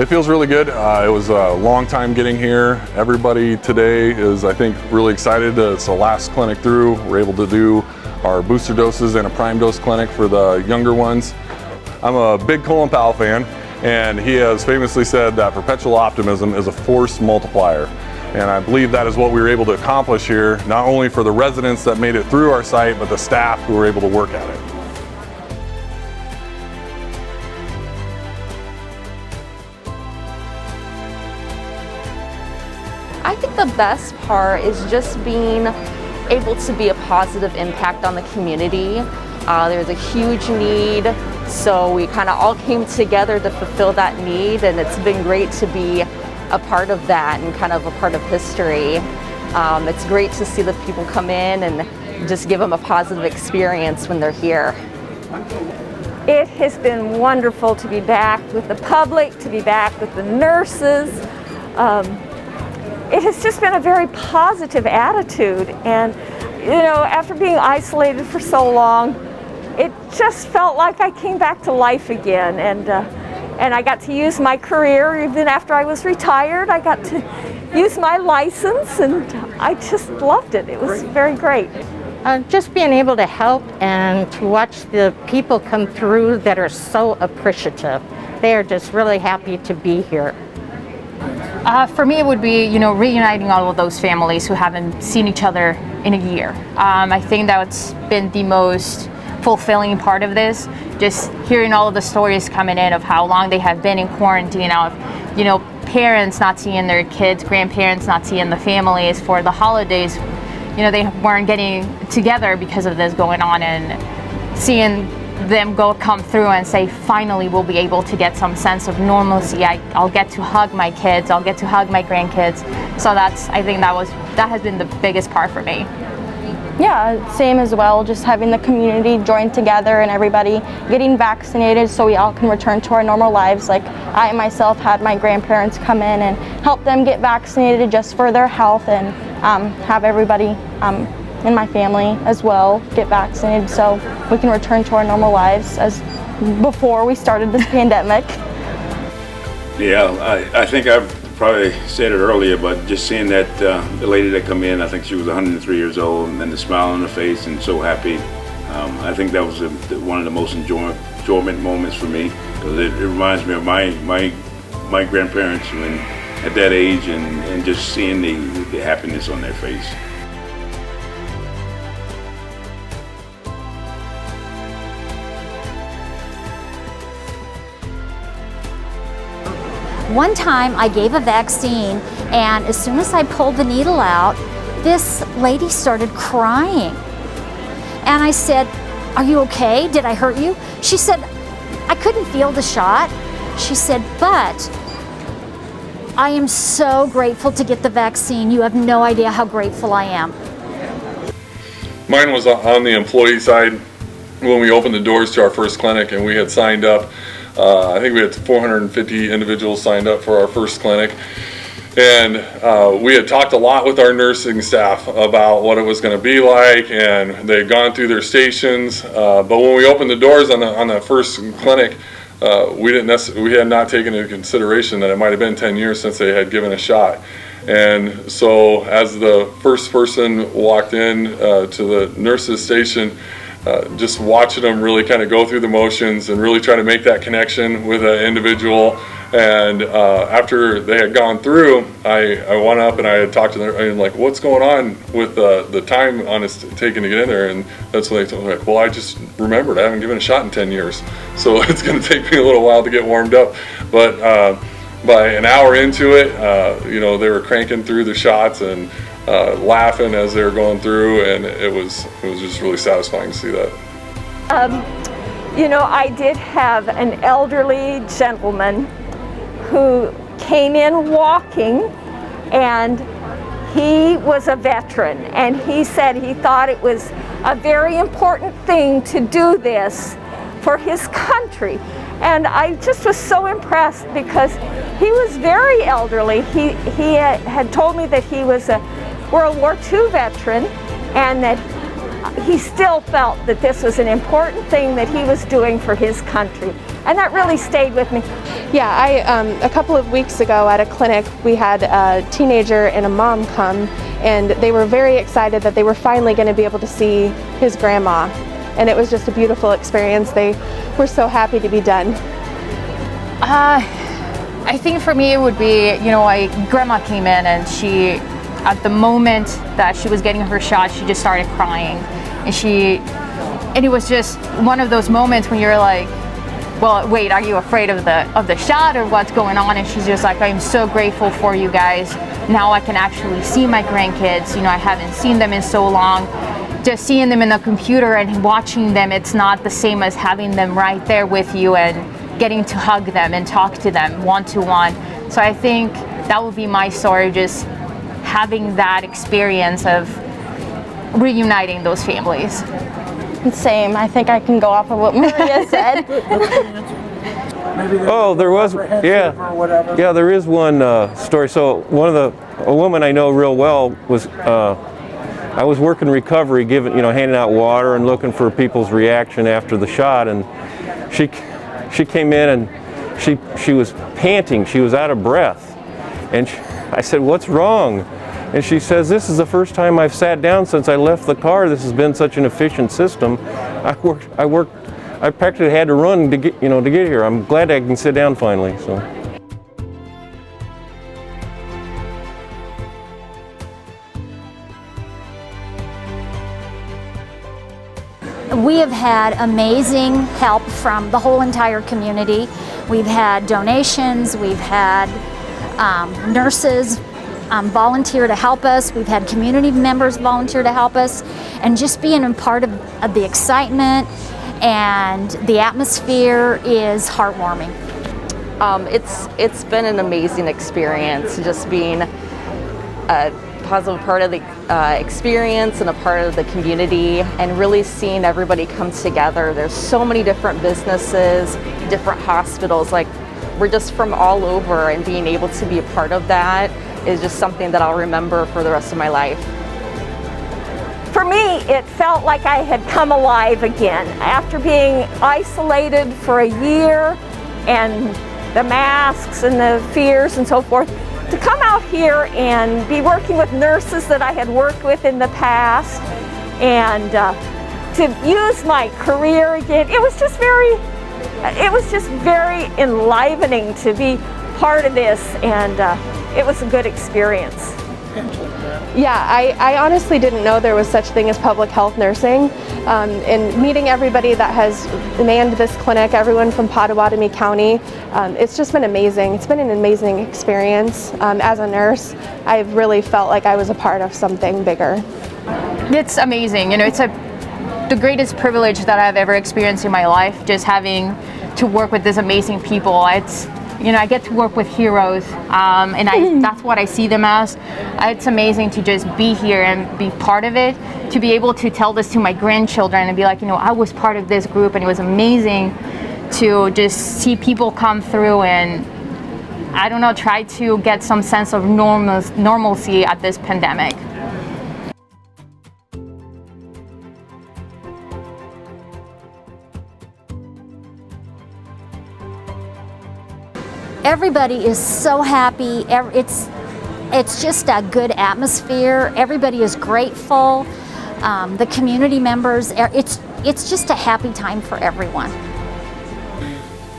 It feels really good. It was a long time getting here. Everybody today is, I think, really excited. It's the last clinic through. We're able to do our booster doses and a prime dose clinic for the younger ones. I'm a big Colin Powell fan, and he has famously said that perpetual optimism is a force multiplier. And I believe that is what we were able to accomplish here, not only for the residents that made it through our site, but the staff who were able to work at it. I think the best part is just being able to be a positive impact on the community. There's a huge need, so we kind of all came together to fulfill that need, and it's been great to be a part of that and kind of a part of history. It's great to see the people come in and just give them a positive experience when they're here. It has been wonderful to be back with the public, to be back with the nurses. It has just been a very positive attitude, and after being isolated for so long, it just felt like I came back to life again, and I got to use my career even after I was retired. I got to use my license, and I just loved it. It was very great. Just being able to help and to watch the people come through that are so appreciative. They are just really happy to be here. For me, it would be, reuniting all of those families who haven't seen each other in a year. I think that's been the most fulfilling part of this, just hearing all of the stories coming in of how long they have been in quarantine, of, parents not seeing their kids, grandparents not seeing the families for the holidays. They weren't getting together because of this going on, and seeing them come through and say, finally we'll be able to get some sense of normalcy. I'll get to hug my kids, I'll get to hug my grandkids. So I think that has been the biggest part for me. Yeah, same as well, just having the community join together and everybody getting vaccinated so we all can return to our normal lives. Like I myself had my grandparents come in and help them get vaccinated just for their health, and have everybody in my family as well get vaccinated so we can return to our normal lives as before we started this pandemic. Yeah, I think I've probably said it earlier, but just seeing that the lady that come in, I think she was 103 years old, and then the smile on her face and so happy. I think that was one of the most enjoyment moments for me, because it reminds me of my grandparents when at that age, and just seeing the happiness on their face. One time I gave a vaccine, and as soon as I pulled the needle out, this lady started crying. And I said, "Are you okay? Did I hurt you?" She said, "I couldn't feel the shot." She said, "But I am so grateful to get the vaccine. You have no idea how grateful I am." Mine was on the employee side when we opened the doors to our first clinic, and we had signed up. I think we had 450 individuals signed up for our first clinic, and we had talked a lot with our nursing staff about what it was going to be like, and they had gone through their stations. But when we opened the doors on that first clinic, we had not taken into consideration that it might have been 10 years since they had given a shot. And so as the first person walked in to the nurses station, just watching them really kind of go through the motions and really try to make that connection with an individual. And after they had gone through, I went up and I had talked to them, and like, what's going on with the time on it's taking to get in there? And that's when they told me, like, well, I just remembered I haven't given a shot in 10 years, so it's going to take me a little while to get warmed up. But by an hour into it, they were cranking through the shots and laughing as they were going through, and it was just really satisfying to see that. I did have an elderly gentleman who came in walking, and he was a veteran, and he said he thought it was a very important thing to do this for his country. And I just was so impressed because he was very elderly. He had told me that he was a World War II veteran, and that he still felt that this was an important thing that he was doing for his country. And that really stayed with me. Yeah, a couple of weeks ago at a clinic, we had a teenager and a mom come, and they were very excited that they were finally going to be able to see his grandma. And it was just a beautiful experience. They were so happy to be done. I think for me it would be, grandma came in and she, at the moment that she was getting her shot, she just started crying. And it was just one of those moments when you're like, well, wait, are you afraid of the shot or what's going on? And she's just like, I'm so grateful for you guys. Now I can actually see my grandkids. I haven't seen them in so long. Just seeing them in the computer and watching them, it's not the same as having them right there with you and getting to hug them and talk to them one-to-one. So I think that would be my story, just having that experience of reuniting those families. Same. I think I can go off of what Maria said. Oh, there was, yeah, there is one story. So a woman I know real well was, I was working recovery, handing out water and looking for people's reaction after the shot, and she came in and she was panting, she was out of breath, and I said, "What's wrong?" And she says, "This is the first time I've sat down since I left the car. This has been such an efficient system. I practically had to run to get here. I'm glad I can sit down finally." So. We have had amazing help from the whole entire community. We've had donations, we've had nurses volunteer to help us, we've had community members volunteer to help us, and just being a part of the excitement and the atmosphere is heartwarming. It's been an amazing experience, just being a positive part of the experience and a part of the community, and really seeing everybody come together. There's so many different businesses, different hospitals, like we're just from all over, and being able to be a part of that is just something that I'll remember for the rest of my life. For me, it felt like I had come alive again. After being isolated for a year and the masks and the fears and so forth, to come out here and be working with nurses that I had worked with in the past, and to use my career again, it was just very enlivening to be part of this, and it was a good experience. Yeah, I honestly didn't know there was such thing as public health nursing, and meeting everybody that has manned this clinic, everyone from Pottawattamie County, it's just been amazing. It's been an amazing experience. As a nurse, I've really felt like I was a part of something bigger. It's amazing. It's the greatest privilege that I've ever experienced in my life, just having to work with these amazing people. I get to work with heroes, and that's what I see them as. It's amazing to just be here and be part of it, to be able to tell this to my grandchildren and be like, I was part of this group, and it was amazing to just see people come through and, I don't know, try to get some sense of normalcy at this pandemic. Everybody is so happy. It's just a good atmosphere. Everybody is grateful. The community members, it's just a happy time for everyone.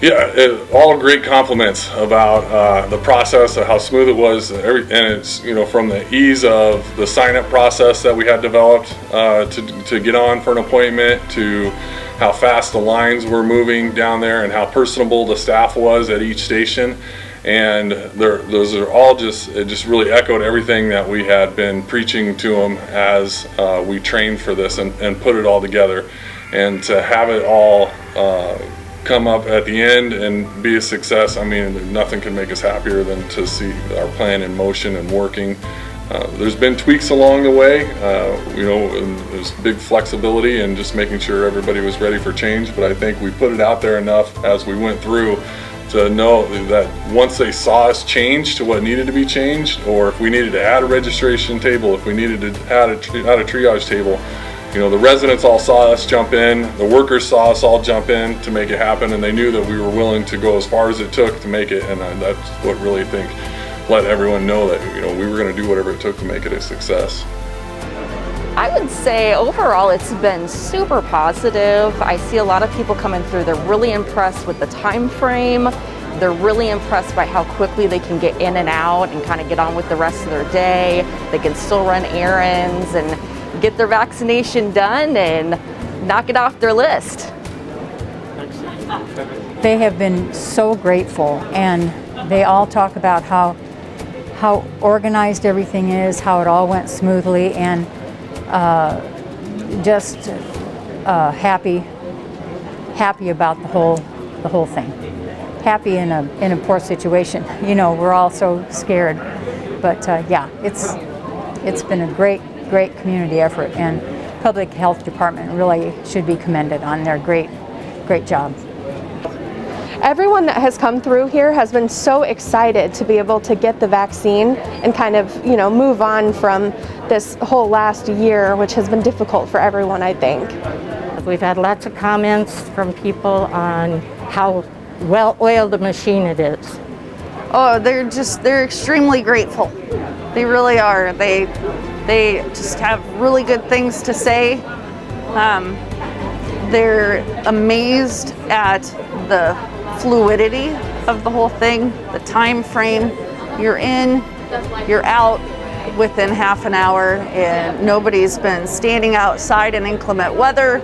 Yeah, all great compliments about the process, how smooth it was, and it's from the ease of the sign-up process that we had developed to get on for an appointment, to how fast the lines were moving down there, and how personable the staff was at each station. And those are all it just really echoed everything that we had been preaching to them as we trained for this and put it all together. And to have it all come up at the end and be a success, I mean, nothing can make us happier than to see our plan in motion and working. There's been tweaks along the way, and there's big flexibility and just making sure everybody was ready for change, but I think we put it out there enough as we went through to know that once they saw us change to what needed to be changed, or if we needed to add a registration table, if we needed to add a triage table, you know, the residents all saw us jump in, the workers saw us all jump in to make it happen, and they knew that we were willing to go as far as it took to make it, and that's what really let everyone know that, you know, we were going to do whatever it took to make it a success. I would say overall it's been super positive. I see a lot of people coming through. They're really impressed with the time frame. They're really impressed by how quickly they can get in and out and kind of get on with the rest of their day. They can still run errands and get their vaccination done and knock it off their list. They have been so grateful, and they all talk about how organized everything is, how it all went smoothly, and just happy about the whole thing. Happy in a poor situation. You know, we're all so scared, but yeah, it's been a great community effort, and Public Health Department really should be commended on their great job. Everyone that has come through here has been so excited to be able to get the vaccine and kind of, you know, move on from this whole last year, which has been difficult for everyone, I think. We've had lots of comments from people on how well-oiled a machine it is. Oh, they're extremely grateful. They really are. They just have really good things to say. They're amazed at the fluidity of the whole thing, the time frame. You're in, you're out within half an hour, and nobody's been standing outside in inclement weather.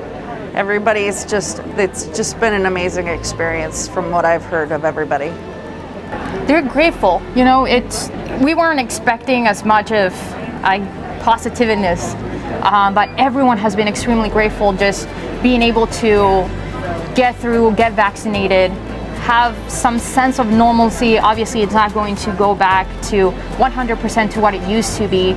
It's just been an amazing experience from what I've heard of everybody. They're grateful. You know, we weren't expecting as much of positiveness, but everyone has been extremely grateful just being able to get vaccinated, have some sense of normalcy. Obviously, it's not going to go back to 100% to what it used to be,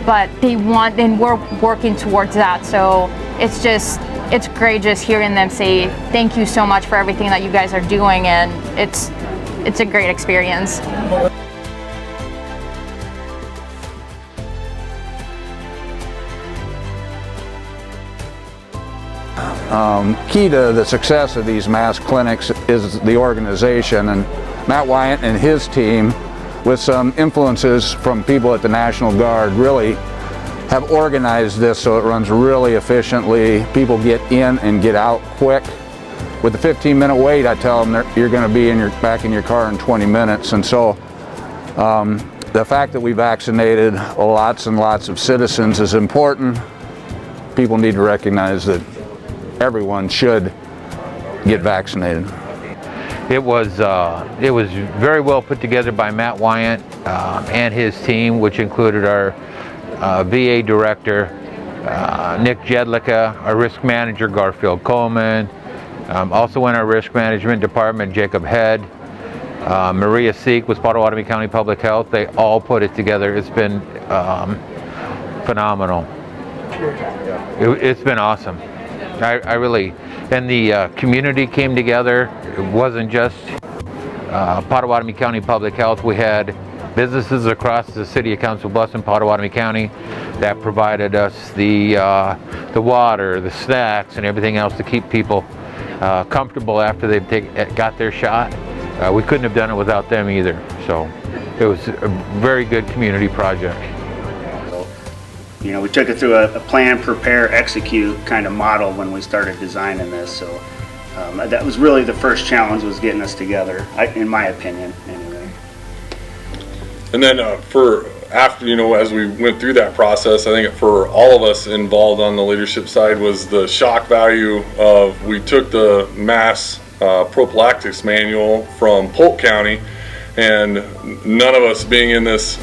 but and we're working towards that. So it's great just hearing them say thank you so much for everything that you guys are doing, and it's a great experience. Key to the success of these mass clinics is the organization, and Matt Wyant and his team, with some influences from people at the National Guard, really have organized this so it runs really efficiently. People get in and get out quick. With the 15-minute wait, I tell them you're going to be back in your car in 20 minutes. And so the fact that we vaccinated lots and lots of citizens is important. People need to recognize that everyone should get vaccinated. It was very well put together by Matt Wyant and his team, which included our VA director, Nick Jedlicka, our risk manager, Garfield Coleman, also in our risk management department, Jacob Head, Maria Seek with Pottawattamie County Public Health. They all put it together. It's been phenomenal. It's been awesome. I really, and the community came together. It wasn't just Pottawattamie County Public Health. We had businesses across the City of Council Bluffs and Pottawattamie County that provided us the water, the snacks, and everything else to keep people comfortable after they got their shot. We couldn't have done it without them either. So it was a very good community project. You know, we took it through a plan, prepare, execute kind of model when we started designing this. So that was really the first challenge, was getting us together, in my opinion, anyway. And then after, you know, as we went through that process, I think for all of us involved on the leadership side was the shock value of, we took the mass prophylactics manual from Polk County, and none of us being in this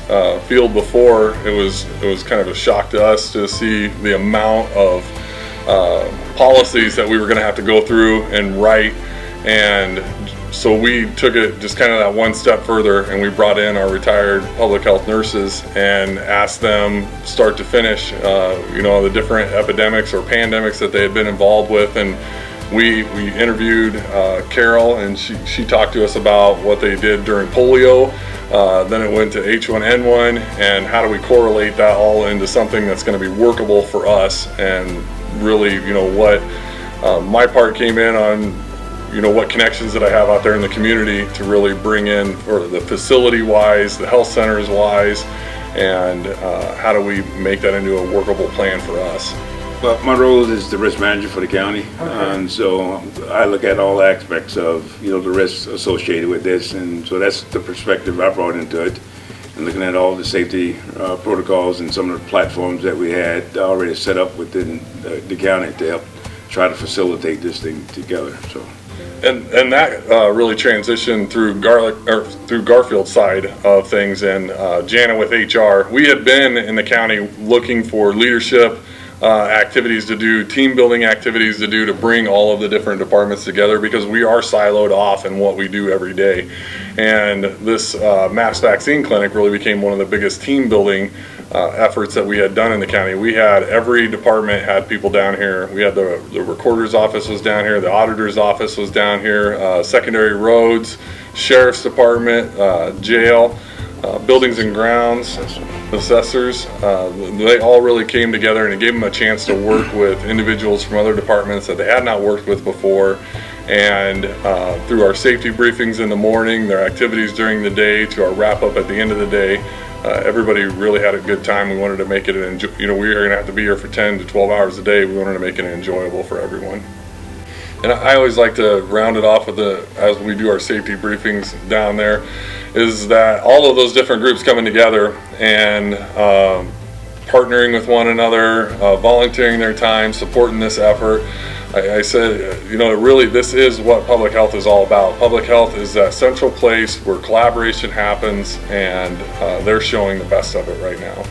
field before, it was kind of a shock to us to see the amount of policies that we were going to have to go through and write. And so we took it just kind of that one step further, and we brought in our retired public health nurses and asked them start to finish, you know, the different epidemics or pandemics that they had been involved with, and We interviewed Carol, and she talked to us about what they did during polio. Then it went to H1N1, and how do we correlate that all into something that's going to be workable for us, and really, what my part came in on, what connections that I have out there in the community to really bring in, or the facility-wise, the health centers-wise, and how do we make that into a workable plan for us. Well, my role is the risk manager for the county, and so I look at all aspects of the risks associated with this, and so that's the perspective I brought into it, and looking at all the safety protocols and some of the platforms that we had already set up within the county to help try to facilitate this thing together. So. And that really transitioned through Garfield's side of things, and Jana with HR. We had been in the county looking for leadership activities to do, team building activities to do, to bring all of the different departments together, because we are siloed off in what we do every day. And this mass vaccine clinic really became one of the biggest team building efforts that we had done in the county. We had, every department had people down here. We had the recorder's office was down here, the auditor's office was down here, secondary roads, sheriff's department, jail, buildings and grounds, assessors. They all really came together, and it gave them a chance to work with individuals from other departments that they had not worked with before. And through our safety briefings in the morning, their activities during the day, to our wrap up at the end of the day, everybody really had a good time. We wanted to make it we were going to have to be here for 10 to 12 hours a day. We wanted to make it enjoyable for everyone. And I always like to round it off with as we do our safety briefings down there, is that all of those different groups coming together and partnering with one another, volunteering their time, supporting this effort. I said, really, this is what public health is all about. Public health is that central place where collaboration happens, and they're showing the best of it right now.